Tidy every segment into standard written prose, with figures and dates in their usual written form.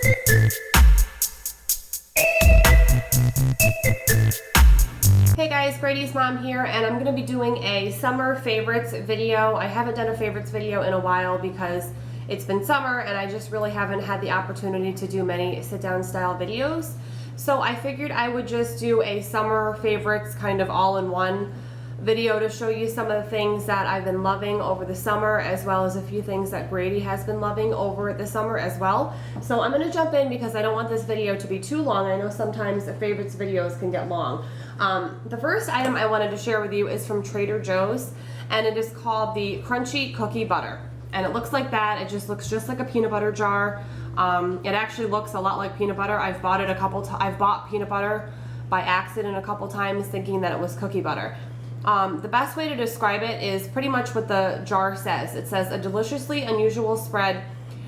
Hey guys, Gradysmom here, and I'm going to be doing a summer favorites video. I haven't done a favorites video in a while because it's been summer and I just really haven't had the opportunity to do many sit-down style videos. So I figured I would just do a summer favorites kind of all-in-one video to show you some of the things that I've been loving over the summer, as well as a few things that Grady has been loving over the summer as well. So I'm going to jump in because I don't want this video to be too long. I know sometimes the favorites videos can get long. The first item I wanted to share with you is from Trader Joe's, and it is called the Crunchy Cookie Butter. And it looks like that. It just looks just like a peanut butter jar. It actually looks a lot like peanut butter. I've bought it I've bought peanut butter by accident a couple times thinking that it was cookie butter. The best way to describe it is pretty much what the jar says. It says a deliciously unusual spread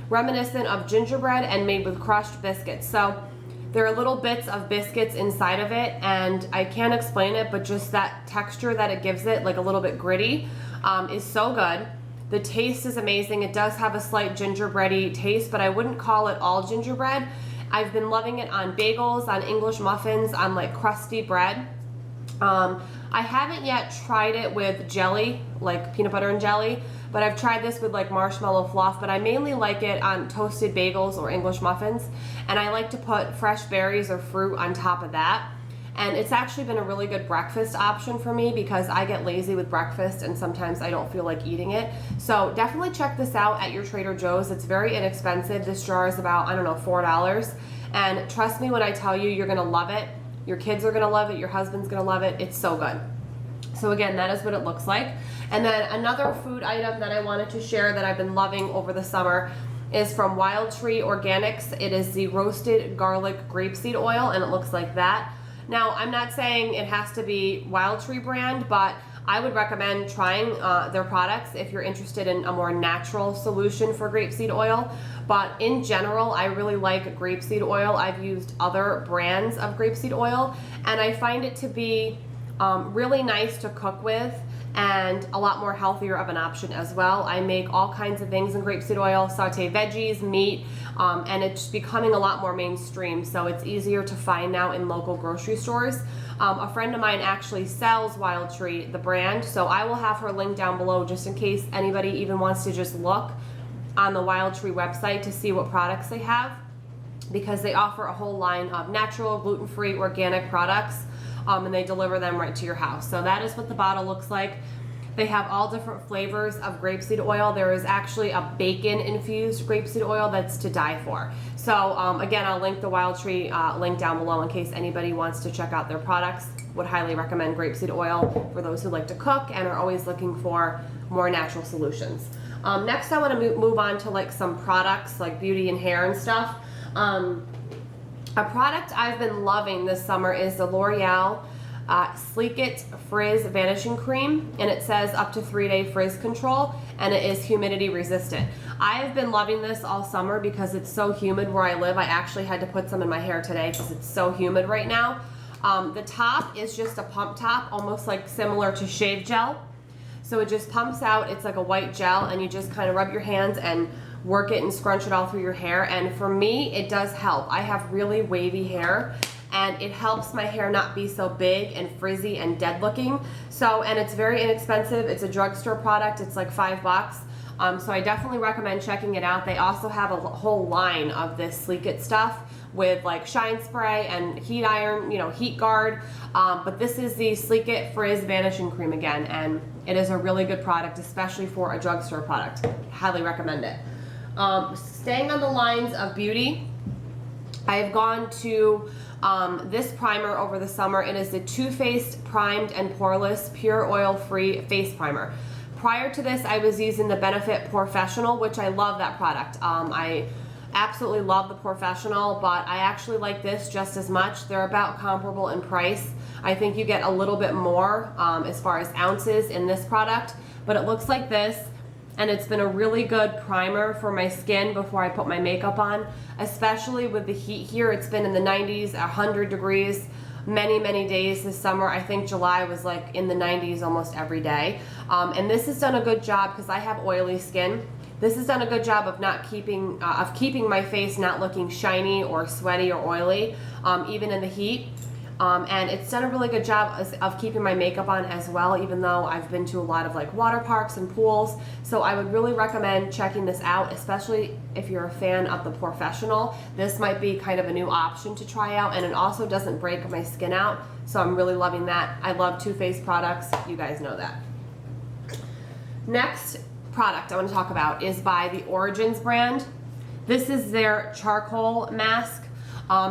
reminiscent of gingerbread and made with crushed biscuits. So there are little bits of biscuits inside of it, and I can't explain it, but just that texture that it gives it, like a little bit gritty, is so good. The taste is amazing. It does have a slight gingerbready taste, but I wouldn't call it all gingerbread. I've been loving it on bagels, on English muffins, on like crusty bread. I haven't yet tried it with jelly, like peanut butter and jelly, but I've tried this with like marshmallow fluff, but I mainly like it on toasted bagels or English muffins, and I like to put fresh berries or fruit on top of that. And it's actually been a really good breakfast option for me because I get lazy with breakfast and sometimes I don't feel like eating it. So definitely check this out at your Trader Joe's. It's very inexpensive. This jar is about, I don't know, $4. And trust me when I tell you, you're gonna love it. Your kids are gonna love it, your husband's gonna love it. It's so good. So again, that is what it looks like. And then another food item that I wanted to share that I've been loving over the summer is from Wild Tree Organics. It is the roasted garlic grapeseed oil, and it looks like that. Now, I'm not saying it has to be Wild Tree brand, but I would recommend trying their products if you're interested in a more natural solution for grapeseed oil. But in general, I really like grapeseed oil. I've used other brands of grapeseed oil, and I find it to be really nice to cook with and a lot more healthier of an option as well. I make all kinds of things in grapeseed oil, saute veggies, meat, and it's becoming a lot more mainstream, so it's easier to find now in local grocery stores. A friend of mine actually sells Wild Tree, the brand, so I will have her link down below just in case anybody even wants to just look on the Wild Tree website to see what products they have, because they offer a whole line of natural, gluten-free, organic products, and they deliver them right to your house. So that is what the bottle looks like. They have all different flavors of grapeseed oil. There is actually a bacon-infused grapeseed oil that's to die for. So again, I'll link the Wild Tree link down below in case anybody wants to check out their products. Would highly recommend grapeseed oil for those who like to cook and are always looking for more natural solutions. Next, I want to move on to like some products like beauty and hair and stuff. A product I've been loving this summer is the L'Oreal Sleek It Frizz Vanishing Cream, and it says up to 3-day frizz control, and it is humidity resistant. I've been loving this all summer because it's so humid where I live. I actually had to put some in my hair today because it's so humid right now. The top is just a pump top, almost like similar to shave gel. So it just pumps out. It's like a white gel, and you just kind of rub your hands and work it and scrunch it all through your hair. And for me, it does help. I have really wavy hair, and it helps my hair not be so big and frizzy and dead looking. So, and it's very inexpensive. It's a drugstore product. It's like $5. So I definitely recommend checking it out. They also have a whole line of this Sleek It stuff with like shine spray and heat iron, you know, heat guard. But this is the Sleek It Frizz Vanishing Cream again, and it is a really good product, especially for a drugstore product. Highly recommend it. Staying on the lines of beauty, I've gone to this primer over the summer. It is the Too Faced Primed and Poreless Pure Oil Free Face Primer. Prior to this, I was using the Benefit Professional, which I love that product. I absolutely love the Professional, but I actually like this just as much. They're about comparable in price. I think you get a little bit more as far as ounces in this product, but it looks like this. And it's been a really good primer for my skin before I put my makeup on, especially with the heat here. It's been in the 90s, 100 degrees, many days this summer. I think July was like in the 90s almost every day. And this has done a good job because I have oily skin. This has done a good job of keeping my face not looking shiny or sweaty or oily, even in the heat. And it's done a really good job of keeping my makeup on as well, even though I've been to a lot of like water parks and pools. So I would really recommend checking this out, especially if you're a fan of the Professional. This might be kind of a new option to try out, and it also doesn't break my skin out. So I'm really loving that. I love Too Faced products. You guys know that. Next product I want to talk about is by the Origins brand. This is their charcoal mask.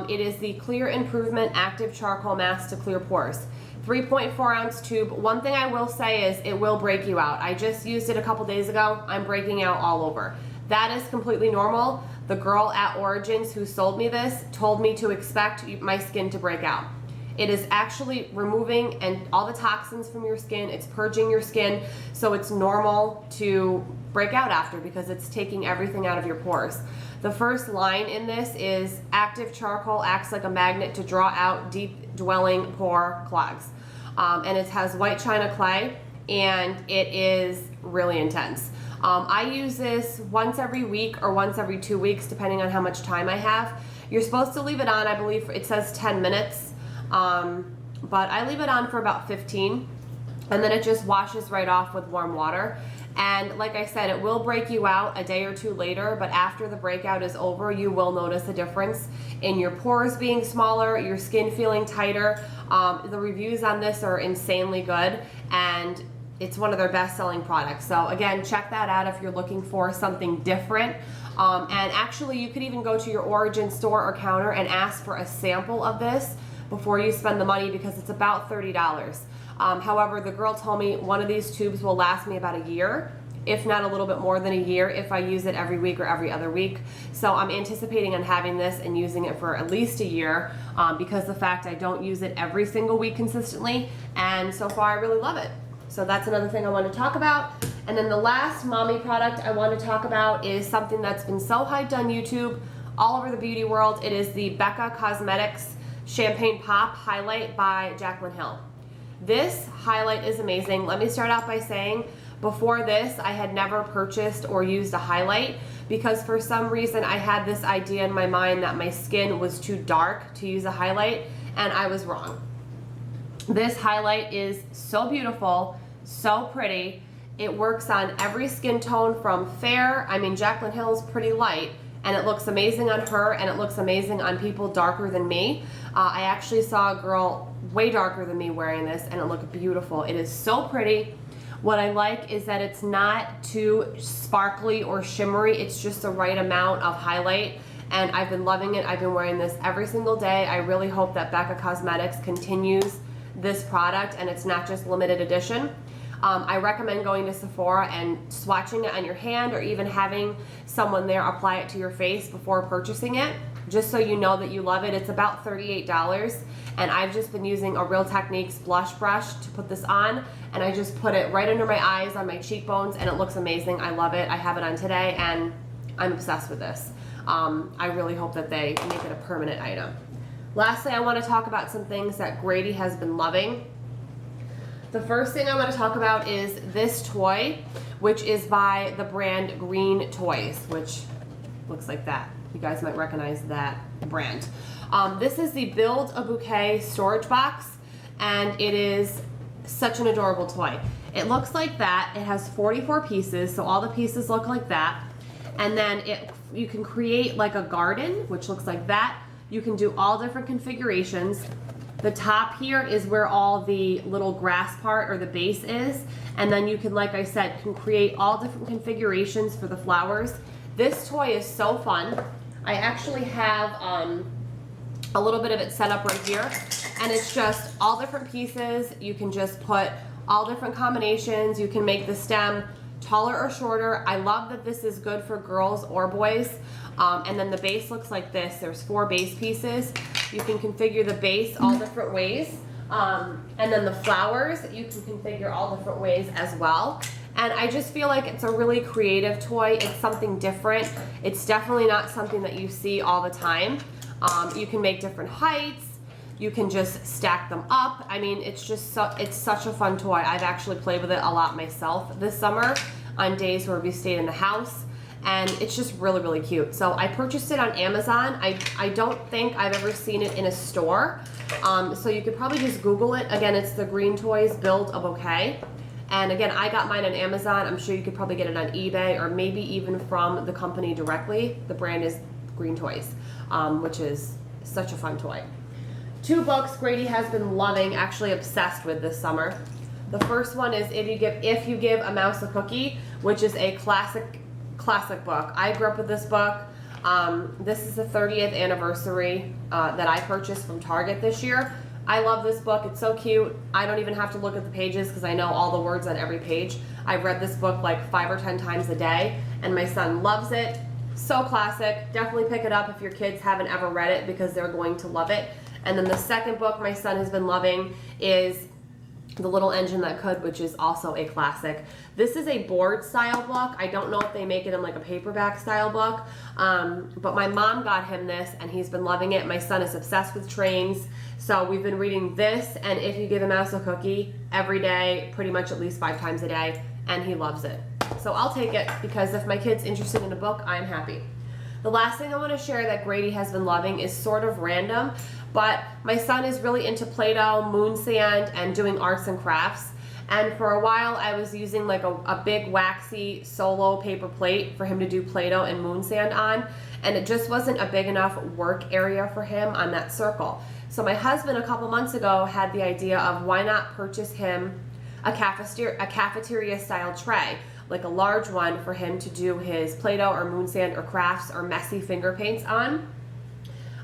It is the Clear Improvement Active Charcoal Mask to clear pores. 3.4 ounce tube. One thing I will say is it will break you out. I just used it a couple days ago. I'm breaking out all over. That is completely normal. The girl at Origins who sold me this told me to expect my skin to break out. It is actually removing all the toxins from your skin. It's purging your skin, so it's normal to break out after because it's taking everything out of your pores. The first line in this is active charcoal acts like a magnet to draw out deep dwelling pore clogs. And it has white china clay, and it is really intense. I use this once every week or once every 2 weeks, depending on how much time I have. You're supposed to leave it on, I believe it says 10 minutes. But I leave it on for about 15, and then it just washes right off with warm water. And like I said, it will break you out a day or two later, but after the breakout is over, you will notice a difference in your pores being smaller, your skin feeling tighter. The reviews on this are insanely good, and it's one of their best-selling products. So again, check that out if you're looking for something different. And actually, you could even go to your Origin store or counter and ask for a sample of this before you spend the money, because it's about $30. However, the girl told me one of these tubes will last me about a year, if not a little bit more than a year, if I use it every week or every other week. So I'm anticipating on having this and using it for at least a year, because the fact I don't use it every single week consistently, and so far I really love it. So that's another thing I want to talk about. And then the last mommy product I want to talk about is something that's been so hyped on YouTube, all over the beauty world. It is the Becca Cosmetics Champagne Pop Highlight by Jaclyn Hill. This highlight is amazing. Let me start out by saying, before this, I had never purchased or used a highlight because for some reason I had this idea in my mind that my skin was too dark to use a highlight, and I was wrong. This highlight is so beautiful, so pretty. It works on every skin tone from fair, I mean Jaclyn Hill is pretty light, and it looks amazing on her, and it looks amazing on people darker than me. I actually saw a girl way darker than me wearing this, and it looked beautiful. It is so pretty. What I like is that it's not too sparkly or shimmery. It's just the right amount of highlight, and I've been loving it. I've been wearing this every single day. I really hope that Becca Cosmetics continues this product, and it's not just limited edition. I recommend going to Sephora and swatching it on your hand, or even having someone there apply it to your face before purchasing it, just so you know that you love it. It's about $38, and I've just been using a Real Techniques blush brush to put this on, and I just put it right under my eyes, on my cheekbones, and it looks amazing. I love it. I have it on today, and I'm obsessed with this. I really hope that they make it a permanent item. Lastly, I want to talk about some things that Grady has been loving. The first thing I want to talk about is this toy, which is by the brand Green Toys, which looks like that. You guys might recognize that brand. This is the Build a Bouquet storage box, and it is such an adorable toy. It looks like that. It has 44 pieces, so all the pieces look like that. And then you can create like a garden, which looks like that. You can do all different configurations. The top here is where all the little grass part or the base is, and then you can, like I said, can create all different configurations for the flowers. This toy is so fun. I actually have a little bit of it set up right here, and it's just all different pieces. You can just put all different combinations. You can make the stem taller or shorter. I love that this is good for girls or boys. And then the base looks like this. There's 4 base pieces. You can configure the base all different ways. And then the flowers, you can configure all different ways as well. And I just feel like it's a really creative toy. It's something different. It's definitely not something that you see all the time. You can make different heights. You can just stack them up. I mean, it's just it's such a fun toy. I've actually played with it a lot myself this summer on days where we stayed in the house. and it's just really, really cute. So I purchased it on Amazon. I don't think I've ever seen it in a store. So you could probably just Google it. Again, it's the Green Toys Build a Bouquet. And again, I got mine on Amazon. I'm sure you could probably get it on eBay or maybe even from the company directly. The brand is Green Toys, which is such a fun toy. 2 books Grady has been loving, actually obsessed with this summer. The first one is If You Give a Mouse a Cookie, which is a classic book. I grew up with this book. This is the 30th anniversary that I purchased from Target this year. I love this book. It's so cute. I don't even have to look at the pages because I know all the words on every page. I've read this book like 5 or 10 times a day, and my son loves it. So classic. Definitely pick it up if your kids haven't ever read it because they're going to love it. And then the second book my son has been loving is The Little Engine That Could, which is also a classic. This is a board style book. I don't know if they make it in like a paperback style book, but my mom got him this and he's been loving it. My son is obsessed with trains, so we've been reading this and If You Give a Mouse a Cookie every day, pretty much at least 5 times a day, and he loves it. So I'll take it because if my kid's interested in a book, I'm happy. The last thing I want to share that Grady has been loving is sort of random, but my son is really into Play-Doh, moon sand, and doing arts and crafts. And for a while I was using like a big waxy solo paper plate for him to do Play-Doh and moon sand on, and it just wasn't a big enough work area for him on that circle. So my husband a couple months ago had the idea of why not purchase him a cafeteria style tray, like a large one for him to do his Play-Doh or moon sand or crafts or messy finger paints on.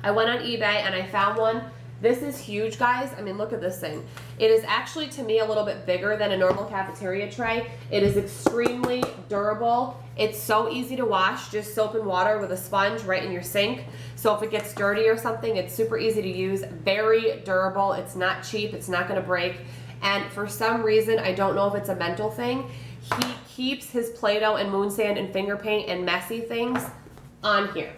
I went on eBay and I found one. This is huge, guys. I mean, look at this thing. It is actually, to me, a little bit bigger than a normal cafeteria tray. It is extremely durable. It's so easy to wash, just soap and water with a sponge right in your sink. So if it gets dirty or something, it's super easy to use. Very durable. It's not cheap. It's not going to break. And for some reason, I don't know if it's a mental thing, he keeps his Play-Doh and moon sand and finger paint and messy things on here.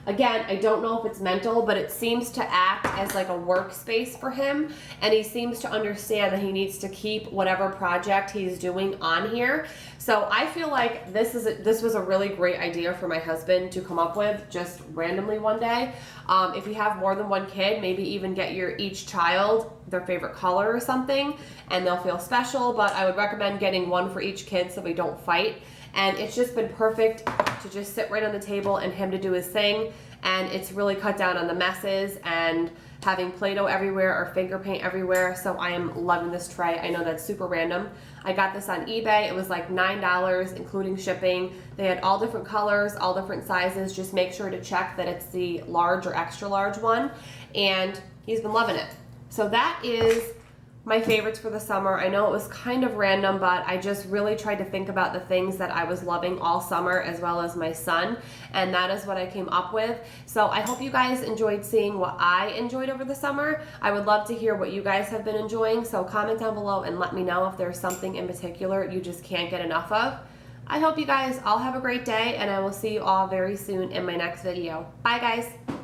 Again, I don't know if it's mental, but it seems to act as like a workspace for him, and he seems to understand that he needs to keep whatever project he's doing on here. So I feel like this was a really great idea for my husband to come up with just randomly one day. If you have more than one kid, maybe even get each child their favorite color or something, and they'll feel special, but I would recommend getting one for each kid so we don't fight. And it's just been perfect to just sit right on the table and him to do his thing. And it's really cut down on the messes and having Play-Doh everywhere or finger paint everywhere. So I am loving this tray. I know that's super random. I got this on eBay. It was like $9, including shipping. They had all different colors, all different sizes. Just make sure to check that it's the large or extra large one. And he's been loving it. So that is my favorites for the summer. I know it was kind of random, but I just really tried to think about the things that I was loving all summer, as well as my son, and that is what I came up with. So I hope you guys enjoyed seeing what I enjoyed over the summer. I would love to hear what you guys have been enjoying, so comment down below and let me know if there's something in particular you just can't get enough of. I hope you guys all have a great day, and I will see you all very soon in my next video. Bye, guys.